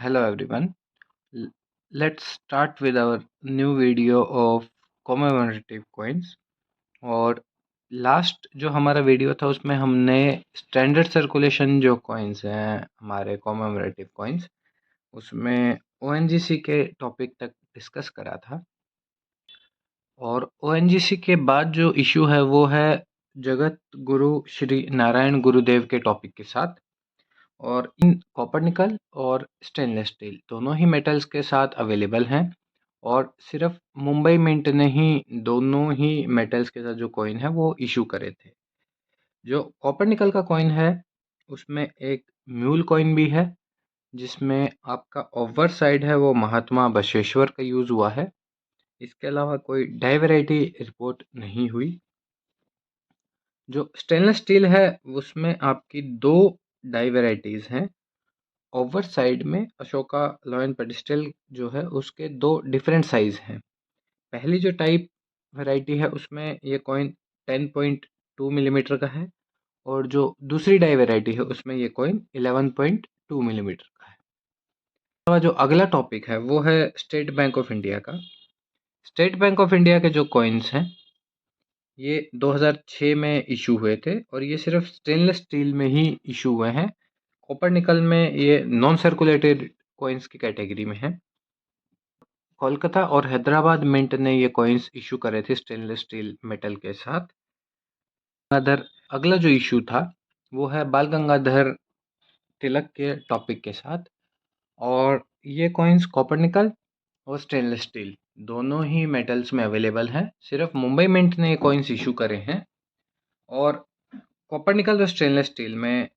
Hello everyone. L- Let's start with our new video of commemorative coins. और last जो हमारा video था उसमें हमने स्टैंडर्ड सर्कुलेशन जो कॉइन्स हैं हमारे कॉमेमोरेटिव कॉइन्स उसमें ओएनजीसी के टॉपिक तक डिस्कस करा था। और ओएनजीसी के बाद जो इशू है वो है जगत गुरु श्री नारायण गुरुदेव के टॉपिक के साथ। और इन कॉपर निकल और स्टेनलेस स्टील दोनों ही मेटल्स के साथ अवेलेबल हैं। और सिर्फ मुंबई मिंट ने ही दोनों ही मेटल्स के साथ जो कॉइन है वो इशू करे थे। जो कॉपर निकल का कॉइन है उसमें एक म्यूल कॉइन भी है जिसमें आपका ओवर साइड है वो महात्मा बसवेश्वर का यूज हुआ है। इसके अलावा कोई डाई वैरायटी रिपोर्ट नहीं हुई। जो स्टेनलेस स्टील है उसमें आपकी दो डाई वैरायटीज हैं। ओवर साइड में अशोका लॉयन पेडिस्टल जो है उसके दो डिफरेंट साइज हैं। पहली जो टाइप वैरायटी है उसमें ये कॉइन 10.2 मिलीमीटर का है और जो दूसरी डाई वैरायटी है उसमें ये कॉइन 11.2 मिलीमीटर का है। तो जो अगला टॉपिक है वो है स्टेट बैंक ऑफ इंडिया का। स्टेट बैंक ऑफ इंडिया के जो कॉइन्स हैं ये 2006 में इशू हुए थे और ये सिर्फ स्टेनलेस स्टील में ही इशू हुए हैं। कॉपर निकल में ये नॉन सर्कुलेटेड कॉइन्स की कैटेगरी में है। कोलकाता और हैदराबाद मिंट ने ये कॉइन्स इशू करे थे स्टेनलेस स्टील मेटल के साथ। गंगाधर अगला जो इशू था वो है बाल गंगाधर तिलक के टॉपिक के साथ। और ये कॉइन्स कॉपर निकल और स्टेनलेस स्टील दोनों ही मेटल्स में अवेलेबल हैं। सिर्फ मुंबई मिंट ने ये कॉइन्स इशू करे हैं। और कॉपर निकल और स्टेनलेस स्टील में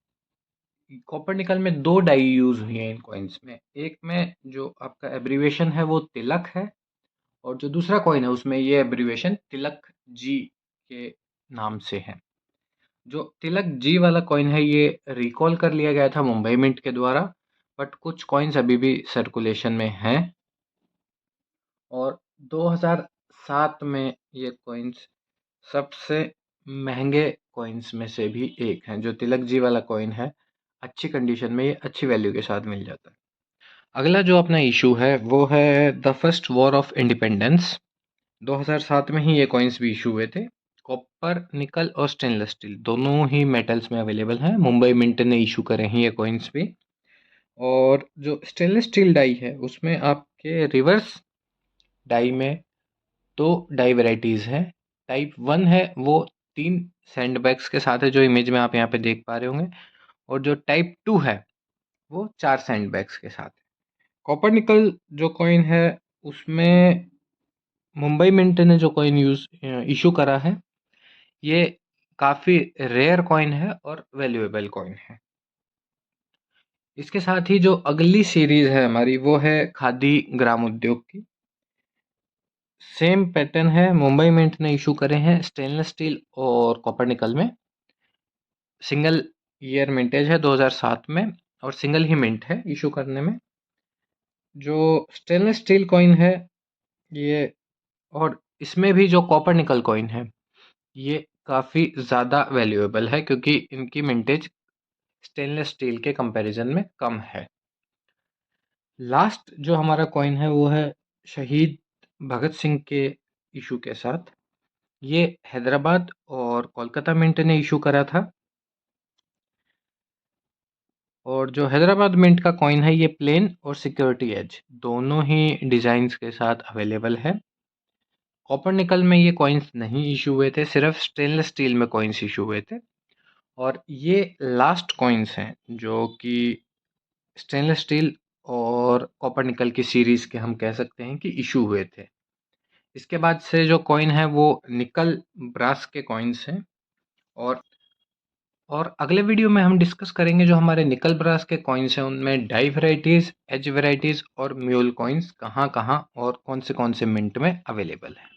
कॉपर निकल में दो डाई यूज हुई हैं इन कॉइन्स में। एक में जो आपका एब्रीविएशन है वो तिलक है और जो दूसरा कॉइन है उसमें ये एब्रीविएशन तिलक जी के नाम से है। जो तिलक जी वाला कॉइन है ये रिकॉल कर लिया गया था मुंबई मिंट के द्वारा, बट कुछ कॉइन्स अभी भी सर्कुलेशन में हैं। और 2007 में ये कॉइन्स सबसे महंगे कॉइन्स में से भी एक हैं। जो तिलक जी वाला कॉइन है अच्छी कंडीशन में ये अच्छी वैल्यू के साथ मिल जाता है। अगला जो अपना इशू है वो है the first war of independence. 2007 में ही ये कॉइन्स भी इशू हुए थे। कॉपर निकल और स्टेनलेस स्टील दोनों ही मेटल्स में अवेलेबल हैं। मुंबई मिंट ने इशू करे हैं ये कॉइन्स भी। और जो स्टेनलेस स्टील डाई है उसमें आपके रिवर्स डाई में दो डाई वेराइटीज़ हैं। टाइप 1 है वो 3 सैंडबैग्स के साथ है जो इमेज में आप यहाँ पे देख पा रहे होंगे। और जो टाइप 2 है वो 4 सैंडबैग्स के साथ है। कॉपर निकल जो कॉइन है उसमें मुंबई मिंट ने जो कॉइन इशू करा है ये काफ़ी रेयर कॉइन है और वैल्यूएबल कॉइन है। इसके साथ ही जो अगली सीरीज है हमारी वो है खादी ग्राम उद्योग की। सेम पैटर्न है, मुंबई मिंट ने इशू करे हैं स्टेनलेस स्टील और कॉपर निकल में। सिंगल ईयर मिंटेज है 2007 में और सिंगल ही मिंट है इशू करने में। जो स्टेनलेस स्टील कॉइन है ये और इसमें भी जो कॉपर निकल कॉइन है ये काफ़ी ज़्यादा वैल्यूएबल है क्योंकि इनकी मिंटेज स्टेनलेस स्टील के कंपैरिजन में कम है। लास्ट जो हमारा कॉइन है वो है शहीद भगत सिंह के इशू के साथ। ये हैदराबाद और कोलकाता मिंट ने इशू करा था। और जो हैदराबाद मिंट का कॉइन है ये प्लेन और सिक्योरिटी एज दोनों ही डिज़ाइंस के साथ अवेलेबल है। कॉपर निकल में ये कॉइन्स नहीं इशू हुए थे, सिर्फ स्टेनलेस स्टील में कॉइन्स इशू हुए थे। और ये लास्ट कॉइन्स हैं जो कि स्टेनलेस स्टील और कॉपर निकल की सीरीज़ के हम कह सकते हैं कि इशू हुए थे। इसके बाद से जो कॉइन है वो निकल ब्रास के कॉइन्स हैं। और अगले वीडियो में हम डिस्कस करेंगे जो हमारे निकल ब्रास के कॉइन्स हैं उनमें डाई वैराइटीज़, एज वैराइटीज़ और म्यूल कॉइन्स कहाँ-कहाँ और कौन से मिंट में अवेलेबल हैं।